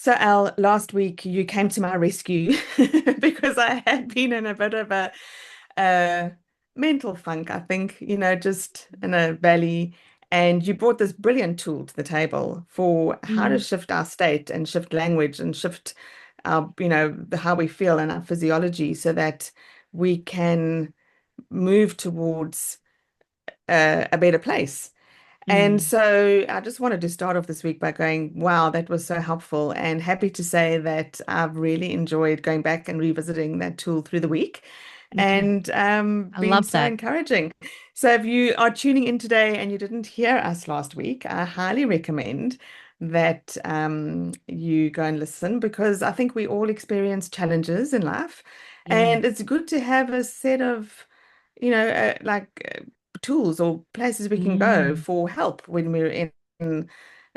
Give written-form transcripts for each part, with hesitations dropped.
So, Al, last week you came to my rescue because I had been in a bit of a mental funk, I think, just in a valley. And you brought this brilliant tool to the table for how to Mm, shift our state and shift language and shift our, how we feel and our physiology so that we can move towards a better place. And mm. so I just wanted to start off this week by going, wow, that was so helpful. And happy to say that I've really enjoyed going back and revisiting that tool through the week Okay. and I been love so that. encouraging. So if you are tuning in today and you didn't hear us last week, I highly recommend that you go and listen because I think we all experience challenges in life. Yeah. And it's good to have a set of, tools or places we can go Mm. for help when we're in a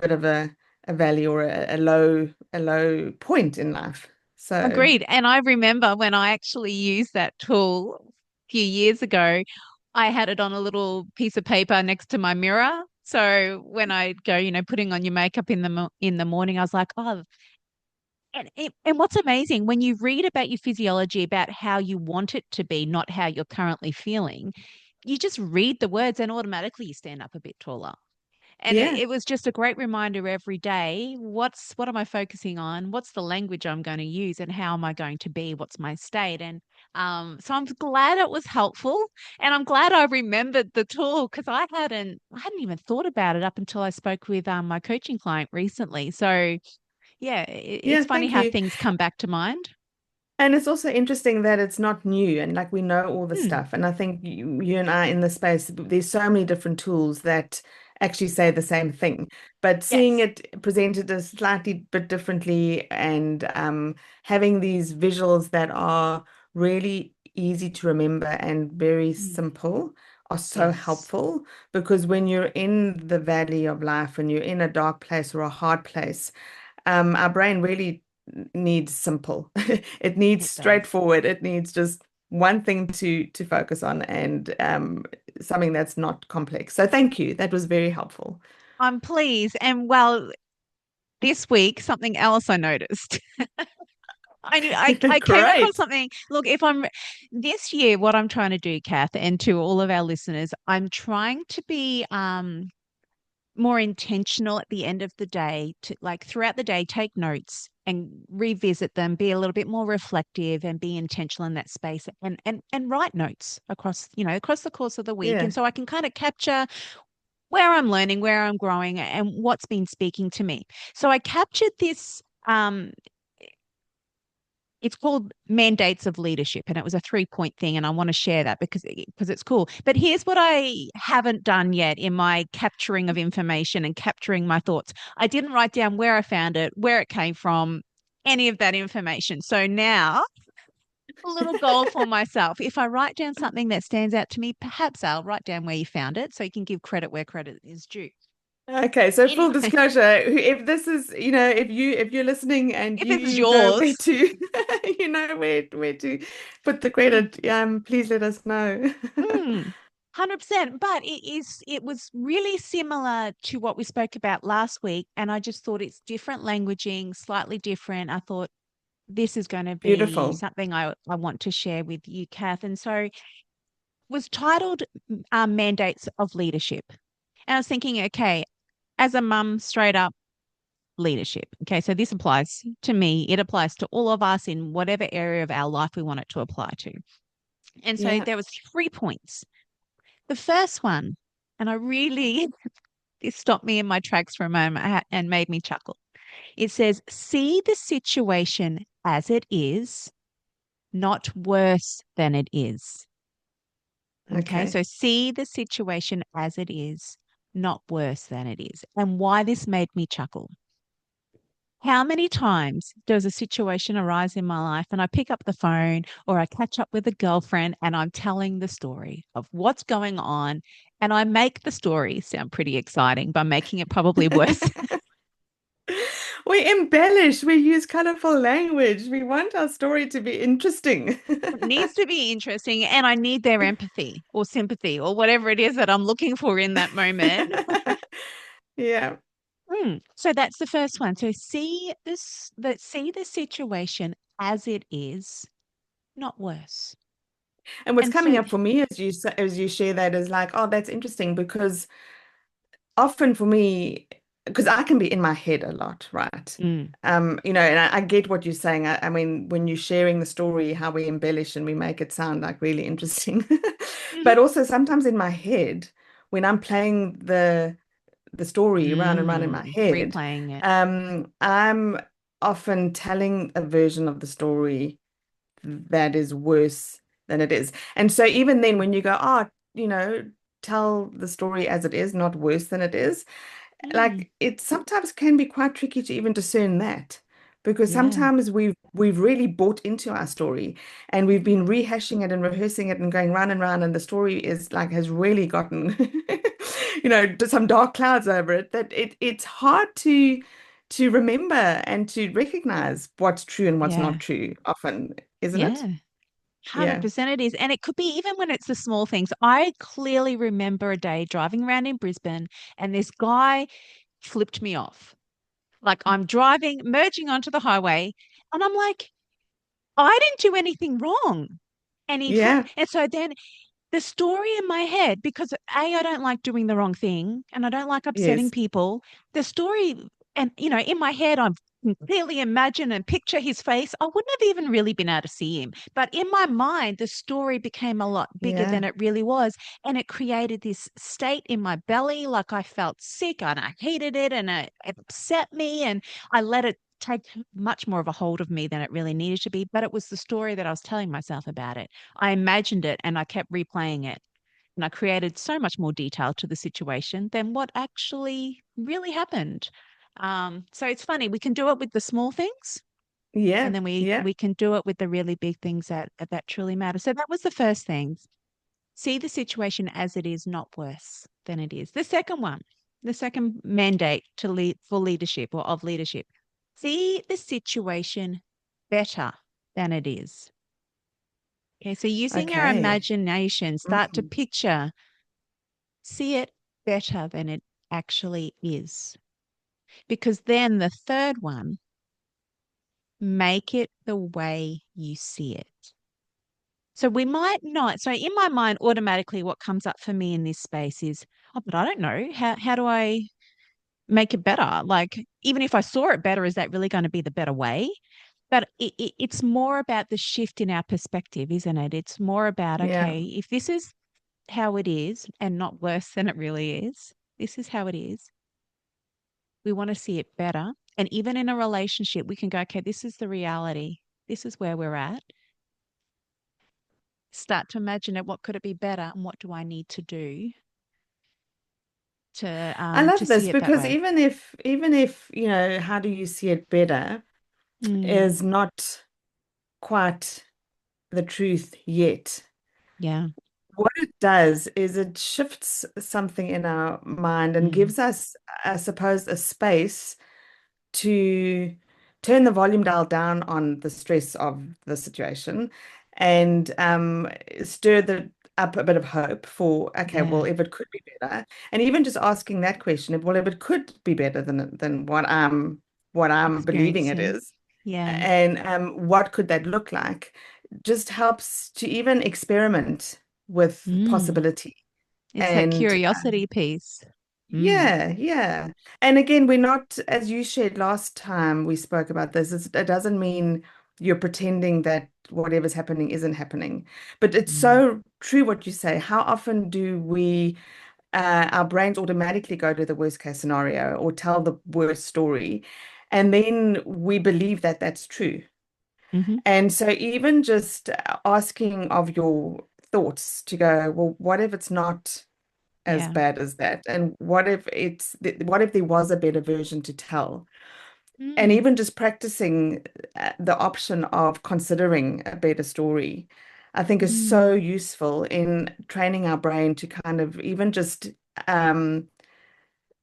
bit of a valley or a low point in life. So Agreed. And I remember when I actually used that tool a few years ago, I had it on a little piece of paper next to my mirror. So when I go, putting on your makeup in the morning, I was like, oh, and what's amazing when you read about your physiology, about how you want it to be, not how you're currently feeling, you just read the words and automatically you stand up a bit taller. And it, yeah, it was just a great reminder every day. What am I focusing on? What's the language I'm going to use and how am I going to be? What's my state? And so I'm glad it was helpful. And I'm glad I remembered the tool because I hadn't even thought about it up until I spoke with my coaching client recently. So yeah, it's yeah, funny thank how you. things come back to mind. And it's also interesting that it's not new and like we know all the Hmm. stuff. And I think you and I in the space, there's so many different tools that actually say the same thing. But seeing Yes. it presented a slightly bit differently and having these visuals that are really easy to remember and very Hmm. simple are so Yes. helpful because when you're in the valley of life and you're in a dark place or a hard place, our brain really needs simple. It needs It does. straightforward. It needs just one thing to focus on and something that's not complex. So thank you. That was very helpful. I'm pleased. And well, this week, something else I noticed. I came across Great. something. Look, if I'm this year, what I'm trying to do, Kath, and to all of our listeners, I'm trying to be more intentional at the end of the day to like throughout the day, take notes and revisit them, be a little bit more reflective and be intentional in that space and write notes across, across the course of the week. And Yeah. so I can kind of capture where I'm learning, where I'm growing, and what's been speaking to me. So I captured this. It's called mandates of leadership, and it was a 3 point thing, and I want to share that because it's cool. But here's what I haven't done yet in my capturing of information and capturing my thoughts. I didn't write down where I found it, where it came from, any of that information. So now a little goal for myself. If I write down something that stands out to me, perhaps I'll write down where you found it so you can give credit where credit is due. Okay, so full Anyway, disclosure, if this is, if you're listening and if it's you know where yours, to, you know where to put the mm, credit, please let us know. 100%. But it was really similar to what we spoke about last week. And I just thought it's different languaging, slightly different. I thought this is going to be Beautiful. something I want to share with you, Kath. And so it was titled Mandates of Leadership. And I was thinking, okay, as a mum, straight up leadership. Okay, so this applies to me. It applies to all of us in whatever area of our life we want it to apply to. And so Yeah. there was 3 points. The first one, and I really this stopped me in my tracks for a moment and made me chuckle. It says, see the situation as it is, not worse than it is. Okay, Okay. so see the situation as it is, not worse than it is. And why this made me chuckle. How many times does a situation arise in my life and I pick up the phone or I catch up with a girlfriend and I'm telling the story of what's going on and I make the story sound pretty exciting by making it probably worse. We embellish, we use colorful language. We want our story to be interesting. It needs to be interesting and I need their empathy or sympathy or whatever it is that I'm looking for in that moment. Yeah. So that's the first one. So see the situation as it is, not worse. And what's And coming so, up for me as as you share that is like, oh, that's interesting because often for me, because I can be in my head a lot, right? mm, And I get what you're saying. I mean, when you're sharing the story, how we embellish and we make it sound like really interesting. mhm, But also sometimes in my head, when I'm playing the story round and round in my head, replaying it. I'm often telling a version of the story that is worse than it is. And so even then when you go, oh, tell the story as it is, not worse than it is, Mm, like it sometimes can be quite tricky to even discern that because yeah. sometimes we've really bought into our story and we've been rehashing it and rehearsing it and going round and round and the story is like has really gotten some dark clouds over it that it's hard to remember and to recognize what's true and what's not Yeah. true often, isn't Yeah. it? Yeah. 100% it is. And it could be even when it's the small things. I clearly remember a day driving around in Brisbane and this guy flipped me off. Like I'm driving, merging onto the highway, and I'm like, I didn't do anything wrong. And he flipped. Yeah. And so then the story in my head, because I don't like doing the wrong thing and I don't like upsetting Yes. people. The story, and in my head, I can clearly imagine and picture his face. I wouldn't have even really been able to see him. But in my mind, the story became a lot bigger than Yeah. it really was. And it created this state in my belly, like I felt sick and I hated it and it upset me. And I let it take much more of a hold of me than it really needed to be. But it was the story that I was telling myself about it. I imagined it and I kept replaying it. And I created so much more detail to the situation than what actually really happened. So it's funny, we can do it with the small things, and Yeah. then we Yeah. we can do it with the really big things that truly matter. So that was the first thing. See the situation as it is, not worse than it is. The second one, the second mandate to lead for leadership or of leadership. See the situation better than it is. Okay, so using our Okay. imagination, start to Mm. picture, see it better than it actually is. Because then the third one, make it the way you see it. So we might not. So in my mind, automatically what comes up for me in this space is, oh, but I don't know. How do I make it better? Like, even if I saw it better, is that really going to be the better way? But it's more about the shift in our perspective, isn't it? It's more about, Yeah. okay, if this is how it is and not worse than it really is. This is how it is. We want to see it better. And even in a relationship, we can go, okay, this is the reality. This is where we're at. Start to imagine it. What could it be better? And what do I need to do I to love see this it that because way? even if, how do you see it better Mm, is not quite the truth yet. yeah. What it does is it shifts something in our mind and Mm, gives us, I suppose, a space to turn the volume dial down on the stress of the situation and stir up a bit of hope for, okay, well, yeah. if it could be better, and even just asking that question, well, if it could be better than what I'm believing it Experiencing. is, Yeah. and what could that look like, just helps to even experiment with Mm, possibility. it's that And curiosity piece. Mm, yeah, yeah. And again, we're not, as you shared last time we spoke about this, it doesn't mean you're pretending that whatever's happening isn't happening. But it's mm, so true what you say. How often do our brains automatically go to the worst case scenario or tell the worst story, and then we believe that that's true. hmm. And so even just asking of your thoughts to go, well, what if it's not as Yeah. bad as that? And what if there was a better version to tell? And Mm, even just practicing the option of considering a better story, I think is so mm, useful in training our brain to kind of even just um,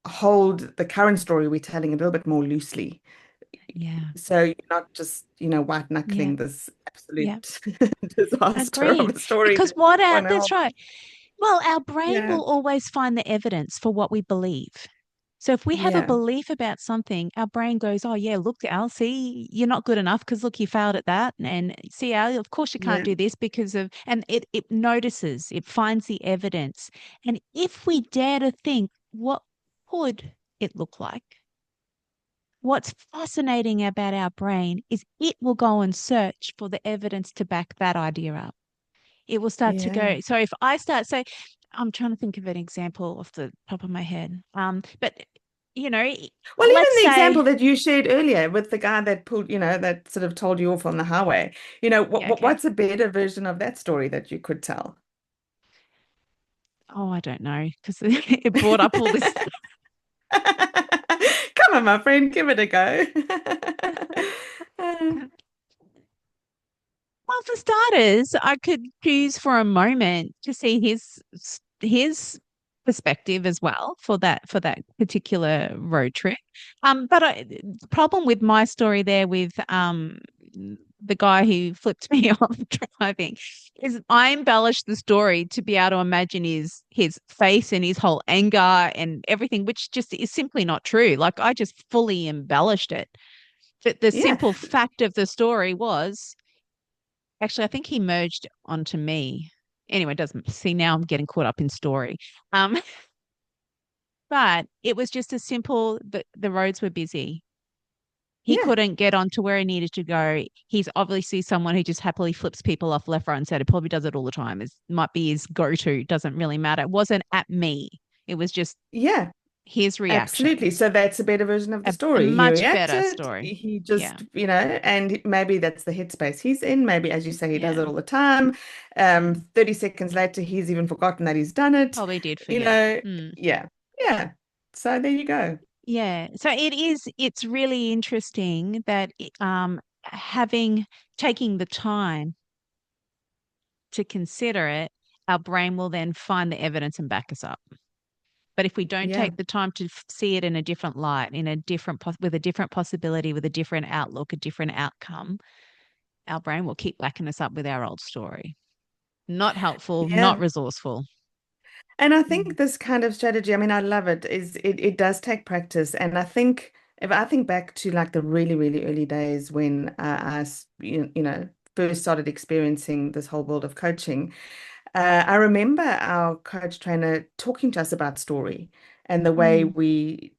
hold the current story we're telling a little bit more loosely. yeah. So you're not just, white Yeah. knuckling this Yeah. absolute disaster of Agreed. a story Because that what you our, want to that's help. right. Well, our brain Yeah. will always find the evidence for what we believe. So if we have a Yeah. belief about something, our brain goes, "Oh yeah, look, Al, see, you're not good enough because look, you failed at that, and see, Al, of course you can't Yeah. do this because of," and it notices, it finds the evidence, and if we dare to think, what could it look like? What's fascinating about our brain is it will go and search for the evidence to back that idea up. It will start to Yeah. go. So if I start, so I'm trying to think of an example off the top of my head. But you know, Well, even let's the example say, that you shared earlier with the guy that pulled, that sort of told you off on the highway, yeah, okay. what's a better version of that story that you could tell? Oh, I don't know because it brought up all this. Come on, my friend, give it a go. Well, for starters, I could choose for a moment to see his perspective as well for that particular road trip. The problem with my story there with the guy who flipped me off driving is I embellished the story to be able to imagine his face and his whole anger and everything, which just is simply not true. Like I just fully embellished it. But the Yeah, simple fact of the story was. Actually, I think he merged onto me. Anyway, it doesn't see now I'm getting caught up in story. Um, but it was just as simple that the roads were busy. He yeah, couldn't get on to where he needed to go. He's obviously someone who just happily flips people off left, right, and center. Probably does it all the time. It might be his go-to. Doesn't really matter. It wasn't at me. It was just yeah. his Absolutely. reaction. So that's a better version of the A story. He much better reacted, story. he Yeah. just, and maybe that's the headspace he's in. Maybe, as you say, he does Yeah. it all the time. Mm. 30 seconds later, he's even forgotten that he's done it. Probably did You forget. know, Mm. yeah, yeah. So there you go. Yeah, so it's really interesting that having taking the time to consider it, our brain will then find the evidence and back us up. But if we don't Yeah. take the time to see it in a different light, in a different with a different possibility, with a different outlook, a different outcome, our brain will keep backing us up with our old story. Not helpful, not Yeah. resourceful. And I Mm. think this kind of strategy, I mean, I love it, it does take practice. And I think if I think back to like the really, really early days when first started experiencing this whole world of coaching, I remember our coach trainer talking to us about story and the way Mm. we,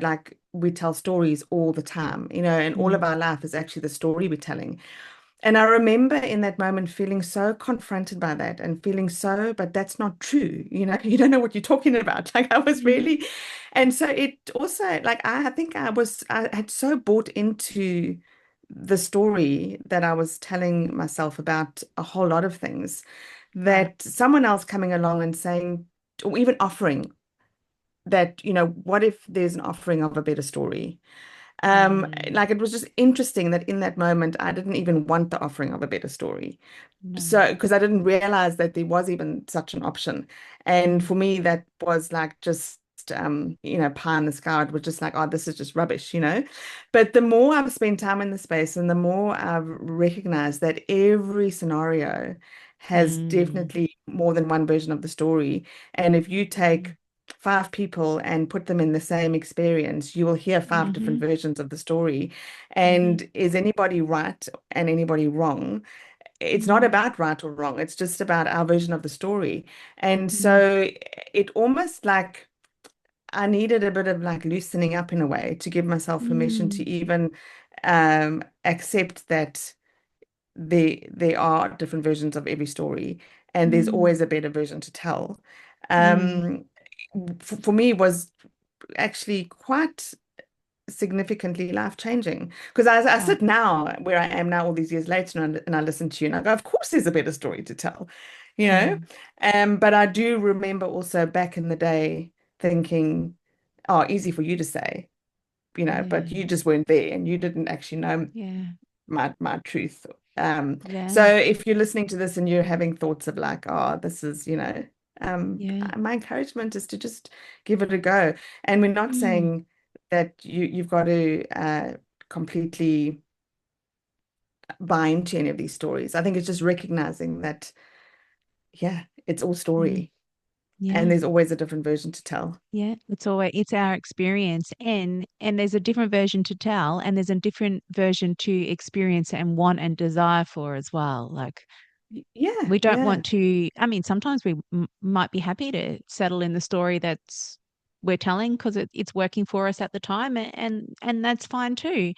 like we tell stories all the time, and all of Mm. our life is actually the story we're telling. And I remember in that moment feeling so confronted by that and feeling so, but that's not true. You don't know what you're talking about. Like I was Mm. really, and so it also, like I think I had so bought into the story that I was telling myself about a whole lot of things Right. that someone else coming along and saying, or even offering that, what if there's an offering of a better story? Mm. Like it was just interesting that in that moment I didn't even want the offering of a better story. No. So because I didn't realize that there was even such an option. And Mm. for me that was like just pie in the sky. It was just like, oh, this is just rubbish. But the more I've spent time in the space and the more I've recognized that every scenario has Mm. definitely more than one version of the story. And if you Mm. take five people and put them in the same experience, you will hear five different Mhm. versions of the story. Mhm. And is anybody right and anybody wrong? It's not Mm. about right or wrong. It's just about our version of the story. And Mhm. so it almost like I needed a bit of like loosening up in a way to give myself permission to Mm. even accept that there are different versions of every story, and there's Mm. always a better version to tell. Mm. Um, for me, was actually quite significantly life-changing because I Right. sit now where I am now all these years later and I listen to you and I go, of course there's a better story to tell, you know. Mm. But I do remember also back in the day thinking, oh, easy for you to say, but Yeah. you just weren't there and you didn't actually know Yeah. my truth. So Yeah. if you're listening to this and you're having thoughts of like, oh, this is, Yeah. my encouragement is to just give it a go. And we're not Mm. saying that you've got to completely buy into any of these stories. I think it's just recognizing that, yeah, it's all Mm. story. and Yeah. there's always a different version to tell. Yeah, it's our experience, and there's a different version to tell, and there's a different version to experience and want and desire for as well. Like Yeah, we don't yeah. want to, I mean, sometimes we might be happy to settle in the story that's we're telling because it's working for us at the time, and that's fine too.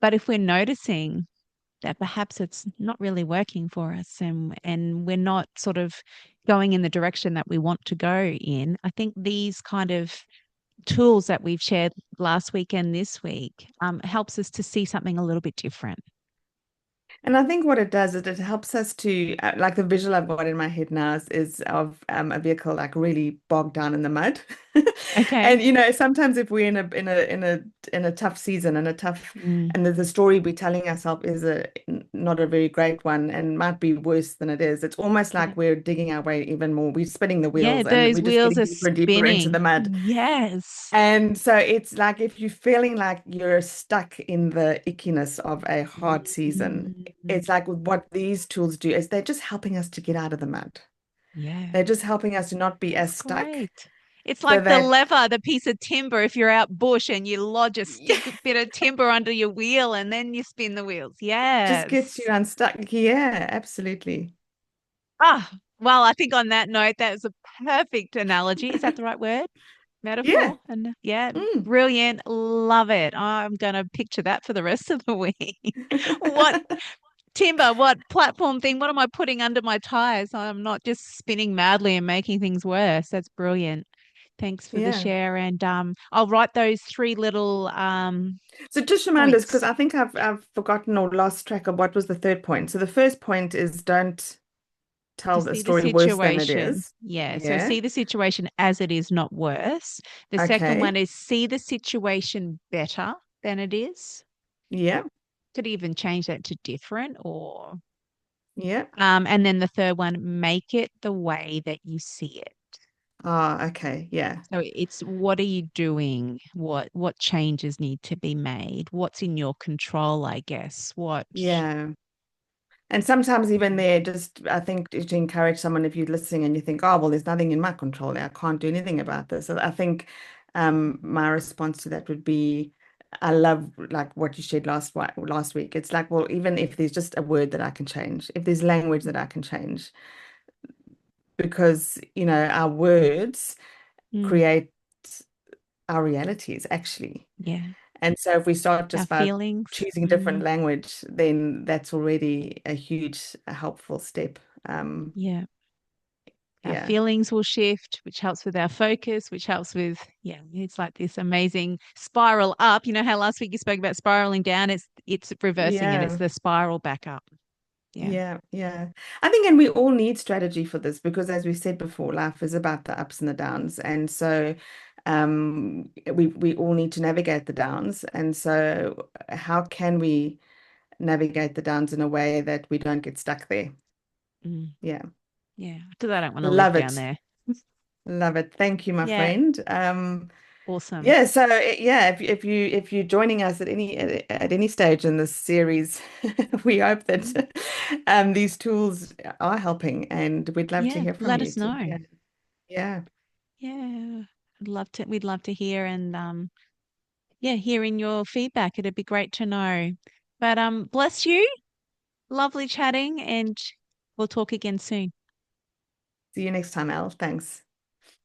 But if we're noticing that perhaps it's not really working for us, and we're not sort of going in the direction that we want to go in, I think these kind of tools that we've shared last week and this week helps us to see something a little bit different. And I think what it does is it helps us to like the visual I've got in my head now is of a vehicle like really bogged down in the mud. Okay. And sometimes if we're in a tough season and a tough Mm, and the story we're telling ourselves is not a very great one and might be worse than it is, it's almost yeah. like we're digging our way even more. We're spinning the Yeah, wheels and those we're just wheels getting are deeper and deeper into the spinning. mud. Yes. And so it's like if you're feeling like you're stuck in the ickiness of a hard season, Mm, it's like what these tools do is they're just helping us to get out of the mud. yeah. They're just helping us to not be That's as stuck great. It's so like the that, lever, the piece of timber, if you're out bush and you lodge a yeah, stick bit of timber under your wheel and then you spin the wheels. just gets you Yes. unstuck. Yeah, absolutely. Ah, well, I think on that note, that was a perfect analogy. Is that the right word? Yeah. Metaphor? And yeah, Mm. brilliant. Love it. I'm going to picture that for the rest of the week. What timber, what platform thing, what am I putting under my tires? I'm not just spinning madly and making things worse. That's brilliant. Thanks for the Yeah. share. And I'll write those three little So just remind us, because points I think I've forgotten or lost track of what was the third point. So the first point is don't to tell the see the story worse than it situation. is. Yeah. So Yeah. see the situation as it is, not worse. The second one Okay. is see the situation better than it is. Yeah. Could even change that to different or Yeah. and then the third one, make it the way that you see it. Ah, okay. Yeah. So it's what are you doing? What changes need to be made? What's in your control, I guess. What Yeah. And sometimes even there, just I think to encourage someone if you're listening and you think, oh, well, there's nothing in my control there. I can't do anything about this. So I think my response to that would be, I love like what you shared last week. It's like, well, even if there's just a word that I can change, if there's language that I can change, because our words mm, create our realities actually. yeah. And so if we start Our just by feelings. choosing different Mm, language, then that's already a huge, helpful step. yeah. Our Yeah, feelings will shift, which helps with our focus, which helps with, yeah, it's like this amazing spiral up. You know how last week you spoke about spiraling down? It's reversing it. It's yeah, the spiral back up. Yeah. yeah, yeah. I think, and we all need strategy for this because, as we said before, life is about the ups and the downs, and so we all need to navigate the downs. And so, how can we navigate the downs in a way that we don't get stuck there? Mm, Yeah, yeah. Because I don't want to live love down it. there. Love it. Thank you, my Yeah. friend. Awesome. Yeah, so yeah, if you're joining us at any stage in this series, we hope Mm, that these tools are helping, and we'd love to yeah. hear from Let you. us know. Yeah, Yeah. We'd love to hear and yeah, hearing your feedback. It'd be great to know. But bless you. Lovely chatting and we'll talk again soon. see you next time, Elle. Thanks.